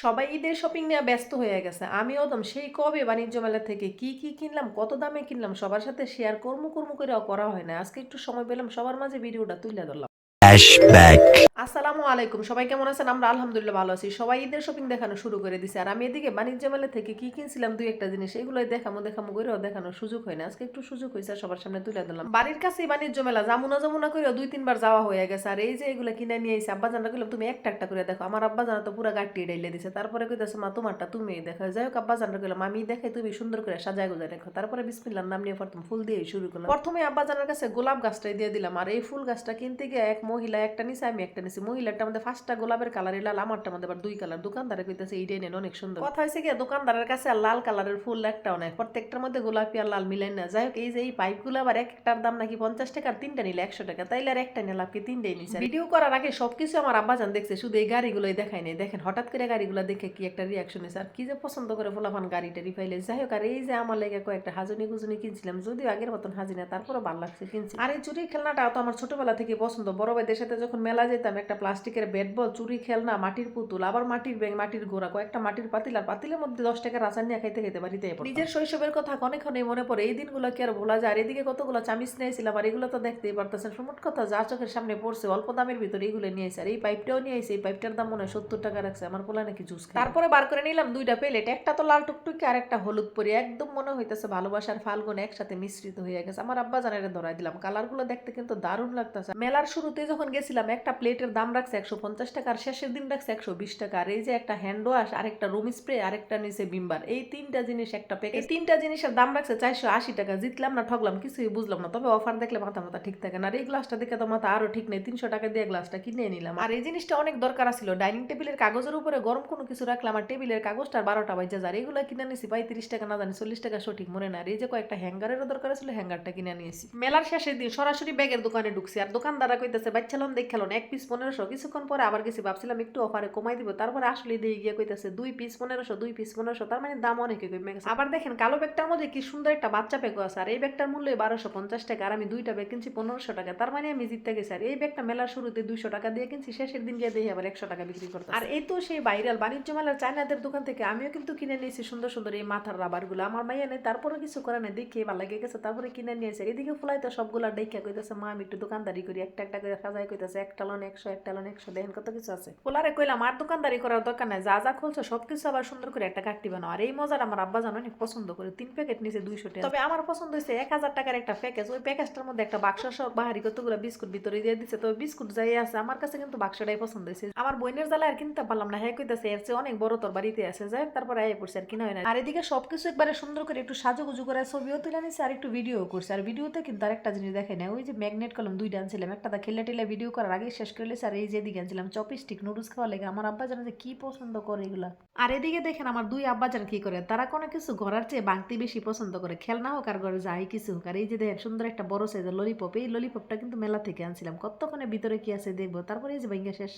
সবাই ঈদের শপিং নিয়ে ব্যস্ত হয়ে গেছে। আমিও সেই কবে বাণিজ্য মেলা থেকে কি কিনলাম, কত দামে কিনলাম সবার সাথে শেয়ার কর্ম কইরাও করা হয় না। আজকে একটু সময় পেলাম সবার মাঝে ভিডিওটা তুইলা ধরলাম। ফ্ল্যাশব্যাক। আসসালামু আলাইকুম। সবাই কেমন আছেন? আমরা আলহামদুলিল্লাহ ভালো আছি। সবাই ঈদের শপিং দেখানো শুরু করে দিছে। আর আমি এদিকে বাণিজ্য মেলা থেকে কি কিনছিলাম ২ একটা জিনিস এগুলোই দেখামো কইরাও দেখানোর সুযোগ হয় না। আজকে একটু সুযোগ হইছে সবার সামনে তুলে ধরলাম। বাড়ির কাছেই বাণিজ্য মেলা যামু না কইরা ২-৩ বার যাওয়া হয়ে গেছে। আর এই যে এগুলা কিনে নিয়ে আইছে আব্বাজানরা কইলাম তুমি একটা করে দেখো। আমার আব্বাজানরা তো পুরা গাঁটটি ডাইলা দিছে। তারপরে কইতাছে মা তোমারটা তুমিই দেখো। যাই হোক আব্বাজানরা কইলাম আমি দেখাই তুমি সুন্দর করে সাজায় গুজায় রাখো। তারপরে বিসমিল্লাহর নাম নিয়ে প্রথম ফুল দিয়েই শুরু করলাম। প্রথমে আব্বাজানের কাছে গোলাপ গাছটাই দিয়ে দিলাম। আর এই ফুল গাছটা কিনতে গিয়ে এক মহিলা একটা নিছে আমি একটা নিছি। মহিলাটার মধ্যে ৫টা গোলাপের কালার লাল, আমারটার মধ্যে আবার ২ কালার। দোকানদারে কইতাছে এইটাই নেন অনেক সুন্দর। কথা হইছে কি দোকানদারের কাছে আর লাল কালারের ফুল একটাও নাই। প্রত্যেকটার মধ্যে গোলাপি আর লাল মিলাই না। যাই হোক এই যে এই পাইপগুলো আবার একটার দাম নাকি ৫০ টাকা আর 3টা নিলে ১০০ টাকা। তাইলে আর একটা নিলাম কি 3টাই নিছে। ভিডিও করার আগে সবকিছু আমার আব্বাজান দেখছে, শুধু এই গাড়িগুলোই দেখাই নাই। দেখেন হঠাৎ করে গাড়িগুলো দেখে কি একটা রিয়াকশন হইছে। আর কি যে পছন্দ করে পোলাপান গাড়ি-টাড়ি পাইলে। যাই হোক আর এই যে আমার লেগে কয়েকটা হাজুনি গুজুনি কিনছিলাম, যদিও আগের মতন হাজি না, তারপরও ভালো লাগছে কিনছি। আর এই চুরির খেলনাটা তো আমার ছোটবেলা থেকে পছন্দ। বড় ভাইদের সাথে যখন মেলা যেতাম একটা প্লাস্টিকের ব্যাট বল, চুরি খেলনা, মাটির পুতুল, আবার মাটির ব্যাঙ, মাটির ঘোড়া, কয়েকটা মাটির পাতিল, আর পাতিলের মধ্যে ১০ টাকা আচার নিয়ে খাইতে খাইতে বাড়িতে পড়তাম। নিজের শৈশবের কথা ক্ষণে মনে পড়ে। এই দিনগুলো কি আর ভোলা যায়? আর এদিকে কতগুলো চামিচ নিয়েছিলাম, আর এগুলো তো দেখতেই পারতেছেন। মোট কথা যা চোখের সামনে পড়ছে অল্প দামের ভিতরে এগুলো নিয়ে এসে। আর এই পাইপটাও নিয়ে এসে, এই পাইপটার দাম মনে হয় ৭০ টাকা রাখছে। আমার পোলা নাকি জুস খায়। তারপরে বার করে নিলাম ২টা প্লেট, একটা তো লাল টুকটুকি আর একটা হলুদ পরি। একদম মনে হইতেছে ভালোবাসার ফাল্গুন একসাথে মিশ্রিত হয়ে গেছে। আমার আব্বা জানারে ধরাই দিলাম। কালারগুলো দেখতে কিন্তু দারুণ লাগতেছে। মেলার শুরুতে যখন গেছিলাম একটা প্লেটের দাম রাখছে ১৫০ টাকা, আর শেষের দিন রাখছে ১২০ টাকা। আর এই যে একটা হ্যান্ড ওয়াশ, আরেকটা রুম স্প্রে, আরেকটা নিচে বিম্বার, এই ৩টা জিনিস একটা প্যাকেজ। এই ৩টা জিনিসের দাম রাখছে ৪৮০ টাকা। জিতলাম না ঠকলাম কিছুই বুঝলাম না। তবে অফার দেখলে মাথা ঠিক থাকে না। আর এই গ্লাসটা দেখে তো মাথা আরো ঠিক নেই। ৩০০ টাকা দিয়ে গ্লাসটা কিনে নিলাম। আর এই জিনিসটা অনেক দরকার ছিল। ডাইনিং টেবিলের কাগজের উপরে গরম কোনো কিছু রাখলাম, আর টেবিলের কাগজটা ১২টা বাজে যার। এগুলো কিনে নিয়েছি ৩৫ টাকা, না জানি ৪০ টাকা সঠিক মনে না। আর এই যে কয়েকটা হ্যাঙ্গারেরও দরকার ছিল, হ্যাঙ্গারটা কিনে নিয়েছি। মেলার শেষের দিন সরাসরি ব্যাগের দোকানে ঢুকছি। আর দোকানদাররা কইতেছে বাচ্চা লোন দেখ খেলুন ১ পিস ১৫০০। কিছুক্ষণ পরে আবার গেছি, ভাবছিলাম একটু অফারে কমাই দিব। তারপরে আসলে দিয়ে গিয়ে কইতেছে ২ পিস ১৫০০, 2 পিস ১৫০০। তার মানে দাম অনেক কমে গেছে। আবার দেখেন কালো ব্যাগটার মধ্যে কি সুন্দর একটা বাচ্চা ব্যাগও আছে। আর এই ব্যাগটার মূল্য ১২৫০ টাকা। আর আমি ২টা ব্যাগ কিনছি ১৫০০ টাকা। তার মানে আমি জিততে গেছি। আর এই ব্যাগটা মেলার শুরুতে ২০০ টাকা দিয়ে কিনছি, শেষের দিন গিয়ে দেখি আবার ১০০ টাকা বিক্রি করতে। আর এই তো সেই ভাইরাল বাণিজ্য মেলার চায়নাদের দোকান থেকে আমিও কিন্তু কিনে নিয়েছি সুন্দর সুন্দর এই মাথার রাবার গুলো। আমার মাইয়া নেই, তারপরে কিছু করে না, দেখে ভালো লেগে গেছে, তারপরে কিনে নিয়েছে। এদিকে ফুলাই তো সবগুলা দেখে কইতেছে মা আমি একটু দোকানদারি করি, একটা করে সাজাই কইতেছে একটা লোন ১০০, একটা লোন ১০০। দেখেন কত কিছু আছে। ফুলারে কইলাম আর দোকানদারি করার দরকার নাই, যা যা খুলছো সবকিছু আবার সুন্দর করে একটা কাটটি বানাও। আর এই মজার আমার আব্বা জানো অনেক পছন্দ করে। ৩ প্যাকেট নিচে ২০০ টাকা। তবে আমার পছন্দ হয়েছে ১০০০ টাকার একটা প্যাকেজ। ওই প্যাকেজটার মধ্যে একটা বাক্স সহ বাহারি কতগুলো বিস্কুট ভিতরে দিয়ে দিচ্ছে। তবে বিস্কুট যাই আছে আমার কাছে কিন্তু বাক্সটাই পছন্দ হয়েছে। আমার বোনের জ্বালা আর কিনতে পারলাম না। হ্যাঁ কইতাছে এর চেয়ে অনেক বড় তোর বাড়িতে আছে। যাই হোক তারপরে আয় পড়ছে আর কিনা হয় না। আর এদিকে সবকিছু একবারে সুন্দর করে একটু সাজুগুজু করে ছবিও তুলে নিচ্ছে, আর একটু ভিডিও করছে। আর ভিডিওতে কিন্তু আরেকটা জিনিস দেখে না, ওই যে ম্যাগনেট কলম ২টা আনছিলাম, একটা দা খেলে টেলে ভিডিও করার আগে শেষ করে লেছে। আর এই যে এদিকে আনছিলাম চপস্টিক নুডলস খাওয়া লেগে। আমার আব্বা জানে যে কি পছন্দ করে এগুলা। আর এদিকে দেখেন আমার ২ আব্বাজান কি করে, তারা কোনো কিছু ঘোরার চেয়ে বাংতি বেশি পছন্দ করে। খেলনা হোক আর ঘরে যাই কিছু হোক। আর এই যে দেখেন সুন্দর একটা বড় সাইজের ললিপপ, এই ললিপপটা কিন্তু মেলা থেকে আনছিলাম। কতক্ষণে ভিতরে কি আছে দেখবো, তারপরে এই যে ভাঙ্গা শেষ।